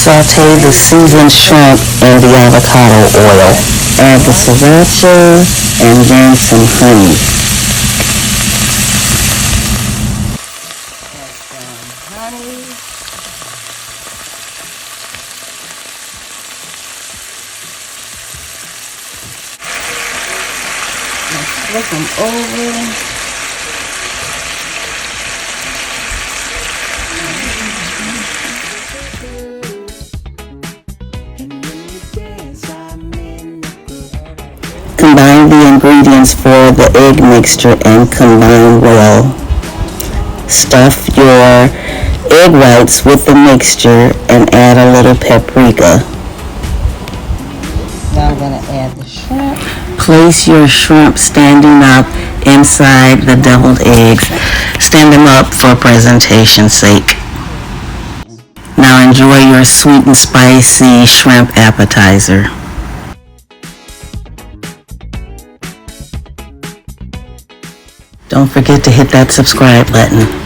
Saute the seasoned shrimp in the avocado oil. Add the sriracha and then some honey. Flip them over. Combine the ingredients for the egg mixture and combine well. Stuff your egg whites with the mixture and add a little paprika. Now I'm going to add the shrimp. Place your shrimp standing up inside the deviled eggs. Stand them up for presentation's sake. Now enjoy your sweet and spicy shrimp appetizer. Don't forget to hit that subscribe button.